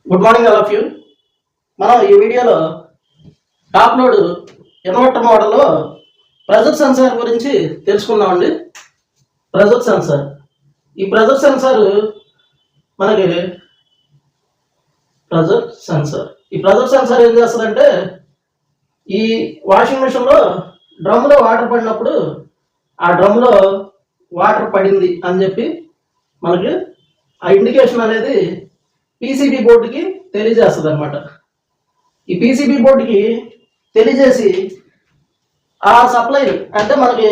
Good morning all of you. మనం ఈ వీడియోలో టాప్ లోడ్ ఇన్వర్టర్ మోడల్లో ప్రెజర్ సెన్సార్ గురించి తెలుసుకుందామండి. ప్రెజర్ సెన్సార్ ఈ ప్రెజర్ సెన్సార్ మనకి ప్రెజర్ సెన్సార్ ఏం చేస్తుందంటే ఈ వాషింగ్ మిషన్లో డ్రమ్లో వాటర్ పడినప్పుడు ఆ డ్రమ్లో వాటర్ పడింది అని చెప్పి మనకి ఆ ఇండికేషన్ అనేది పీసీబీ బోర్డుకి తెలియజేస్తుంది అనమాట. ఈ పీసీబీ బోర్డుకి తెలియజేసి ఆ సప్లై అంటే మనకి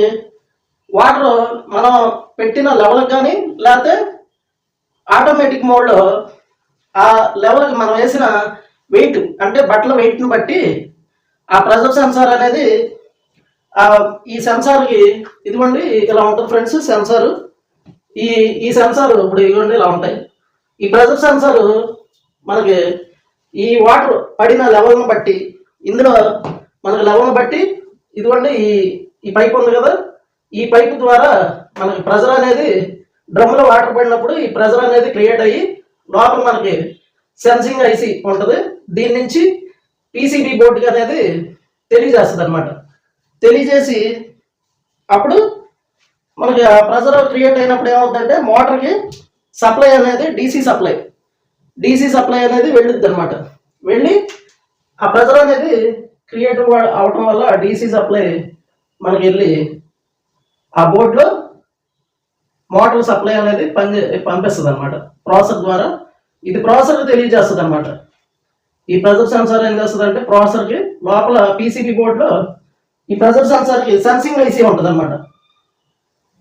వాటర్ మనం పెట్టిన లెవెల్కి కానీ లేకపోతే ఆటోమేటిక్ మోడ్లో ఆ లెవెల్కి మనం వేసిన వెయిట్ అంటే బట్టల వెయిట్ని బట్టి ఆ ప్రెజర్ సెన్సార్ అనేది ఈ సెన్సార్కి ఇదిగోండి ఇలా ఉంటుంది ఫ్రెండ్స్. సెన్సార్ ఈ సెన్సార్ ఇప్పుడు ఇదిగోండి ఇలా ఉంటాయి. ఈ ప్రెజర్ సెన్సార్ మనకి ఈ వాటర్ పడిన లెవెల్ని బట్టి ఇందులో మనకి లెవెల్ని బట్టి ఇదిగోండి ఈ పైప్ ఉంది కదా, ఈ పైప్ ద్వారా మనకి ప్రెజర్ అనేది డ్రమ్లో వాటర్ పడినప్పుడు ఈ ప్రెజర్ అనేది క్రియేట్ అయ్యి లోపల మనకి సెన్సింగ్ ఐసి ఉంటుంది. దీని నుంచి పీసీబీ బోర్డుకి అనేది తెలియజేస్తుంది అనమాట. తెలియజేసి అప్పుడు మనకి ఆ ప్రెజర్ క్రియేట్ అయినప్పుడు ఏమవుతుందంటే మోటార్కి సప్లై అనేది డీసీ సప్లై అనేది వెళ్ళిద్ది అనమాట. వెళ్ళి ఆ ప్రెజర్ అనేది క్రియేట్ అవటం వల్ల డీసీ సప్లై మనకి వెళ్ళి ఆ బోర్డులో మోటార్ సప్లై అనేది పంపిస్తుంది అనమాట ప్రాసెసర్ ద్వారా. ఇది ప్రాసెసర్కి తెలియజేస్తుంది అనమాట. ఈ ప్రెజర్ సెన్సార్ ఏం చేస్తుంది అంటే ప్రాసెసర్కి లోపల పీసీబీ బోర్డులో ఈ ప్రెజర్ సెన్సార్కి సెన్సింగ్ ఐసీ ఉంటుంది అనమాట.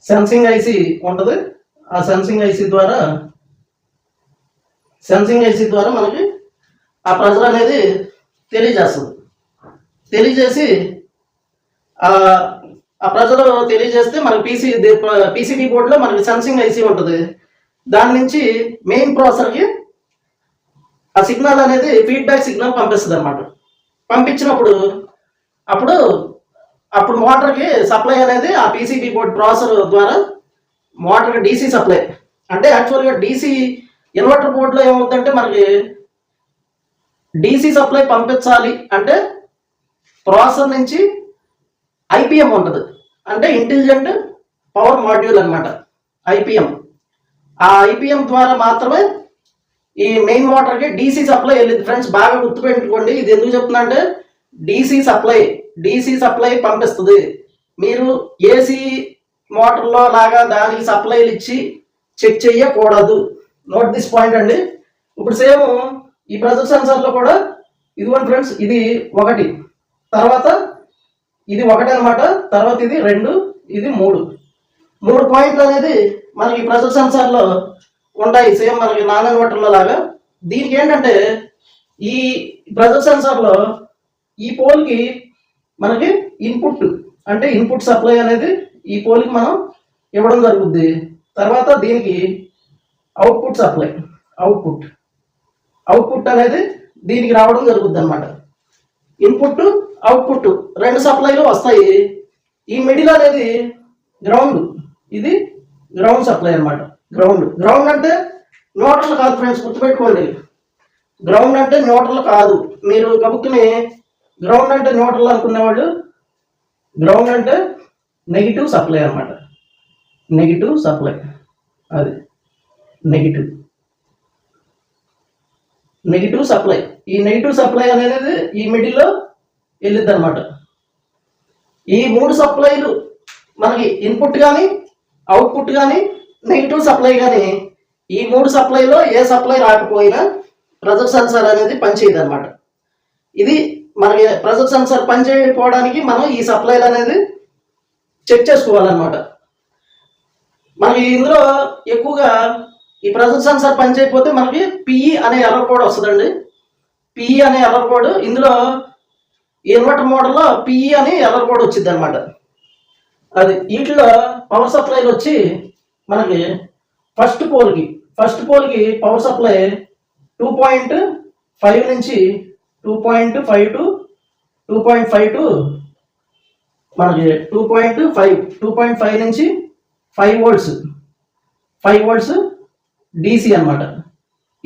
సెన్సింగ్ ఐసీ ఉంటుంది. ఆ సెన్సింగ్ ఐసీ ద్వారా మనకి ఆ ప్రెజర్ అనేది తెలియజేస్తుంది. తెలియజేసి ఆ ప్రెజర్ తెలియజేస్తే మనకి పీసీబీ బోర్డులో మనకి సెన్సింగ్ ఐసీ ఉంటుంది. దాని నుంచి మెయిన్ ప్రాసెసర్కి ఆ సిగ్నల్ అనేది ఫీడ్బ్యాక్ సిగ్నల్ పంపిస్తుంది అనమాట. పంపించినప్పుడు అప్పుడు మోటార్కి సప్లై అనేది ఆ పీసీబీ బోర్డ్ ప్రాసెసర్ ద్వారా మోటార్కి డీసీ సప్లై అంటే యాక్చువల్గా డీసీ ఇన్వర్టర్ బోర్డులో ఏమవుతుందంటే మనకి డీసీ సప్లై పంపించాలి అంటే ప్రాసెసర్ నుంచి ఐపీఎం ఉంటుంది, అంటే ఇంటెలిజెంట్ పవర్ మాడ్యూల్ అనమాట. ఐపీఎం ఆ ఐపీఎం ద్వారా మాత్రమే ఈ మెయిన్ మోటార్కి డీసీ సప్లై వెళ్ళింది. ఫ్రెండ్స్ బాగా గుర్తుపెట్టుకోండి. ఇది ఎందుకు చెప్తున్నా అంటే డీసీ సప్లై పంపిస్తుంది. మీరు ఏసీ మోటార్లో లాగా దానికి సప్లైలు ఇచ్చి చెక్ చేయకూడదు. నోట్ దిస్ పాయింట్ అండి. ఇప్పుడు సేమ్ ఈ ప్రెజర్ సెన్సార్లో కూడా ఇదిగోండి ఫ్రెండ్స్, ఇది ఒకటి, తర్వాత ఇది ఒకటి అనమాట, తర్వాత ఇది 2, ఇది 3 పాయింట్లు అనేది మనకి ప్రెజర్ సెన్సార్లో ఉంటాయి. సేమ్ మనకి నాన్ ఇన్వర్టర్లో లాగా. దీనికి ఏంటంటే ఈ ప్రెజర్ సెన్సార్లో ఈ పోల్కి మనకి ఇన్పుట్ సప్లై అనేది ఈ పోల్కి మనం ఇవ్వడం జరుగుద్ది. తర్వాత దీనికి అవుట్పుట్ సప్లై అవుట్పుట్ అనేది దీనికి రావడం జరుగుద్ది అనమాట. ఇన్పుట్ అవుట్పుట్ 2 సప్లైలు వస్తాయి. ఈ మిడిల్ అనేది గ్రౌండ్, ఇది గ్రౌండ్ సప్లై అనమాట. గ్రౌండ్ అంటే న్యూట్రల్ కాదు ఫ్రెండ్స్, గుర్తుపెట్టుకోండి. గ్రౌండ్ అంటే న్యూట్రల్ కాదు. మీరు కబుక్కుని గ్రౌండ్ అంటే న్యూట్రల్ అనుకునేవాళ్ళు, గ్రౌండ్ అంటే నెగిటివ్ సప్లై అనమాట. నెగిటివ్ సప్లై, అది నెగిటివ్ సప్లై. ఈ నెగిటివ్ సప్లై అనేది ఈ మిడిల్లో వెళ్ళిద్ది అనమాట. ఈ 3 సప్లైలు మనకి ఇన్పుట్ కానీ అవుట్పుట్ కానీ నెగిటివ్ సప్లై కానీ ఈ 3 సప్లైలో ఏ సప్లై రాకపోయినా ప్రెజర్ సెన్సార్ అనేది పనిచేయదు అనమాట. ఇది మనకి ప్రెజర్ సెన్సార్ పనిచేయకపోవడానికి మనం ఈ సప్లైలు అనేది చెక్ చేసుకోవాలన్నమాట. మనకి ఇందులో ఎక్కువగా ఈ ప్రెజర్ సెన్సార్ పనిచేయకపోతే మనకి పిఈ అనే ఎర్రర్ కోడ్ వస్తుందండి. పిఈ అనే ఎర్రర్ కోడ్ ఇందులో ఇన్వర్టర్ మోడల్లో పిఈ అని ఎర్రర్ కోడ్ వచ్చింది అనమాట. అది వీటిలో పవర్ సప్లైలు వచ్చి మనకి ఫస్ట్ పోల్కి పవర్ సప్లై 2.5 నుంచి 2.5 టు 2.5 మనకి 2.5 నుంచి 5 వోల్ట్స్ డీసీ అనమాట.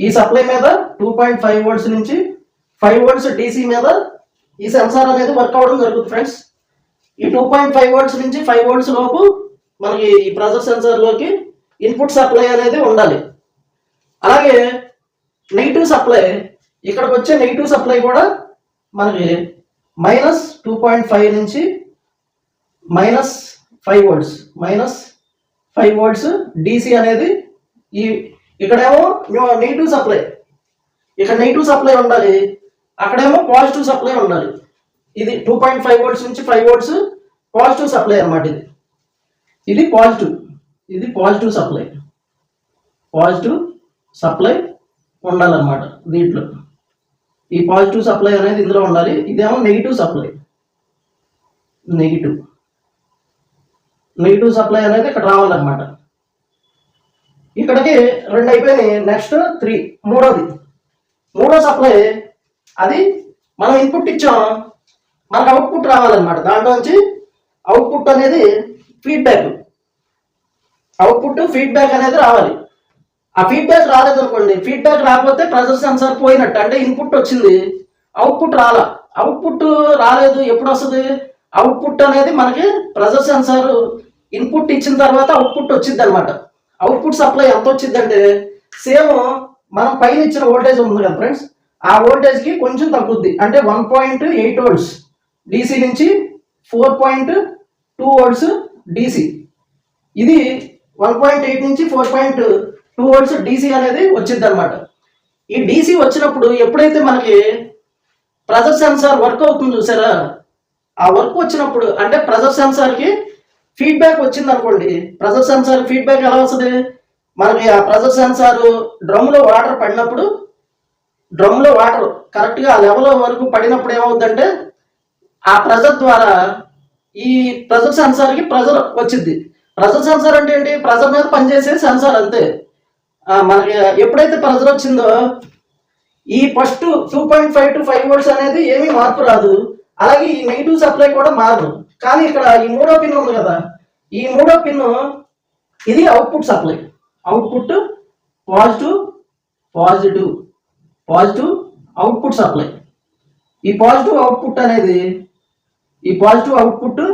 ఈ సప్లై మీద 2.5 వోల్ట్స్ నుంచి 5 వోల్ట్స్ డీసీ మీద ఈ సెన్సార్ అనేది వర్క్ అవ్వడం జరుగుతుంది ఫ్రెండ్స్. ఈ 2.5 వోల్ట్స్ నుంచి 5 వోల్ట్స్ లోపు మనకి ఈ ప్రెజర్ సెన్సార్ లోకి ఇన్పుట్ సప్లై అనేది ఉండాలి. అలాగే నెగిటివ్ సప్లై, ఇక్కడికి వచ్చే నెగిటివ్ సప్లై కూడా మనకి -2.5 నుంచి -5 వోల్ట్స్ -5 వోల్ట్స్ డీసీ అనేది ఇక్కడేమో నెగిటివ్ సప్లై, ఇక్కడ నెగిటివ్ సప్లై ఉండాలి, అక్కడేమో పాజిటివ్ సప్లై ఉండాలి. ఇది 2.5 వోల్ట్స్ నుంచి 5 వోల్ట్స్ పాజిటివ్ సప్లై అన్నమాట. ఇది పాజిటివ్ సప్లై ఉండాలన్నమాట దీంట్లో. ఈ పాజిటివ్ సప్లై అనేది ఇందులో ఉండాలి. ఇదేమో నెగిటివ్ సప్లై అనేది ఇక్కడ రావాలన్నమాట. ఇక్కడికి 2 అయిపోయినాయి. నెక్స్ట్ 3, మూడో సప్లై, అది మనం ఇన్పుట్ ఇచ్చాం, మనకు అవుట్పుట్ రావాలన్నమాట. దాంట్లో నుంచి అవుట్పుట్ అనేది ఫీడ్బ్యాక్ అనేది రావాలి. ఆ ఫీడ్బ్యాక్ రాలేదనుకోండి, ఫీడ్బ్యాక్ రాకపోతే ప్రెజర్ సెన్సార్ పోయినట్టు, అంటే ఇన్పుట్ వచ్చింది, అవుట్పుట్ రాలేదు. ఎప్పుడు వస్తుంది అవుట్పుట్ అనేది? మనకి ప్రెజర్ సెన్సార్ ఇన్పుట్ ఇచ్చిన తర్వాత అవుట్పుట్ వచ్చింది అనమాట. అవుట్పుట్ సప్లై ఎంత వచ్చిందంటే సేమ్ మనం పైన ఇచ్చిన వోల్టేజ్ ఉంది కదా ఫ్రెండ్స్, ఆ వోల్టేజ్ కి కొంచెం తగ్గుద్ది. అంటే 1.8 వోల్ట్స్ డీసీ నుంచి 4.2 వోల్ట్స్ డీసీ. ఇది 1.8 నుంచి 4.2 వోల్ట్స్ డీసీ అనేది వచ్చింది అనమాట. ఈ డీసీ వచ్చినప్పుడు ఎప్పుడైతే మనకి ప్రెజర్ సెన్సార్ వర్క్ అవుతుంది చూసారా, ఆ వర్క్ వచ్చినప్పుడు అంటే ప్రెజర్ సెన్సార్ కి ఫీడ్బ్యాక్ వచ్చింది అనుకోండి. ప్రెజర్ సెన్సార్ ఫీడ్బ్యాక్ ఎలా వస్తుంది? మనకి ఆ ప్రెజర్ సెన్సార్ డ్రమ్ లో వాటర్ పడినప్పుడు, డ్రమ్ లో వాటర్ కరెక్ట్ గా ఆ లెవెల్ వరకు పడినప్పుడు ఏమవుతుందంటే ఆ ప్రెజర్ ద్వారా ఈ ప్రెజర్ సెన్సార్ కి ప్రెజర్ వచ్చింది. ప్రెజర్ సెన్సార్ అంటే ఏంటి? ప్రెజర్ మీద పనిచేసే సెన్సార్ అంతే. మనకి ఎప్పుడైతే ప్రెజర్ వచ్చిందో ఈ ఫస్ట్ 2.5 to 5 వోల్ట్స్ అనేది ఏమీ మార్పు రాదు. అలాగే ఈ నెగిటివ్ సప్లై కూడా మారదు. కానీ ఇక్కడ ఈ మూడో పిన్ ఉంది కదా, ఈ మూడో పిన్ ఇది output supply. Output positive output supply. ఈ పాజిటివ్ అవుట్పుట్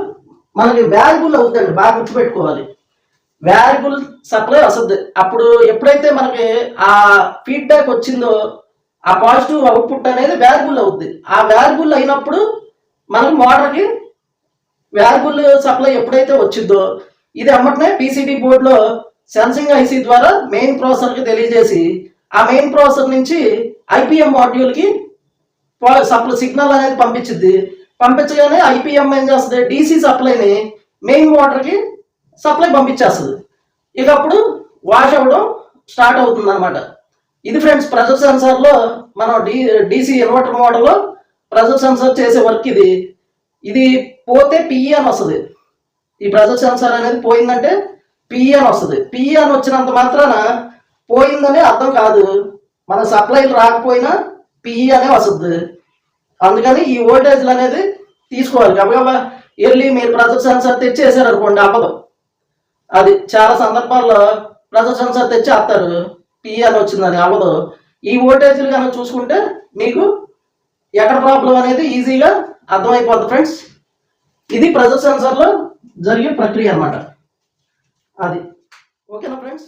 మనకి వేరియబుల్ అవుతుంది. బాగా గుర్తుపెట్టుకోవాలి, వేరియబుల్ సప్లై వస్తుంది. అప్పుడు ఎప్పుడైతే మనకి ఆ ఫీడ్బ్యాక్ వచ్చిందో ఆ పాజిటివ్ అవుట్పుట్ అనేది వేరియబుల్ అవుతుంది. ఆ వేరియబుల్ అయినప్పుడు మనకి మోటార్కి వేరియబుల్ సప్లై ఎప్పుడైతే వచ్చిందో ఇది అమ్మటనే పీసీబీ బోర్డులో సెన్సింగ్ ఐసీ ద్వారా మెయిన్ ప్రాసెసర్కి తెలియజేసి ఆ మెయిన్ ప్రాసెసర్ నుంచి ఐపీఎం మాడ్యూల్కి సిగ్నల్ అనేది పంపించగానే ఐపీఎం ఏం చేస్తుంది? డీసీ సప్లైని మెయిన్ మోటార్కి సప్లై పంపించేస్తుంది. ఇక అప్పుడు వాష్ అవ్వడం స్టార్ట్ అవుతుంది అనమాట. ఇది ఫ్రెండ్స్ ప్రెజర్ సెన్సార్లో మనం డీసీ ఇన్వర్టర్ మోడల్లో ప్రెజర్ సెన్సార్ చేసే వర్క్ ఇది పోతే పిఈ అని వస్తుంది. ఈ ప్రెజర్ సెన్సార్ అనేది పోయిందంటే పిఈ అని వస్తుంది. పిఈ అని వచ్చినంత మాత్రాన పోయిందని అర్థం కాదు. మన సప్లైలు రాకపోయినా పిఈ అనే వస్తుంది. అందుకని ఈ వోల్టేజ్లు అనేది తీసుకోవాలి. గబగబా వెళ్ళి మీరు ప్రెజర్ సెన్సార్ తెచ్చేసారు అనుకోండి, అవ్వదు. అది చాలా సందర్భాల్లో ప్రెజర్ సెన్సార్ తెచ్చేస్తారు, పిఈ అని వచ్చిందని అవ్వదు. ఈ వోల్టేజ్లు కనుక చూసుకుంటే మీకు ఎక్కడ ప్రాబ్లం అనేది ఈజీగా అర్థమైపోద్ది ఫ్రెండ్స్. ఇది ప్రెజర్ సెన్సార్లో జరిగే ప్రక్రియ అన్నమాట. అది ఓకేనా ఫ్రెండ్స్?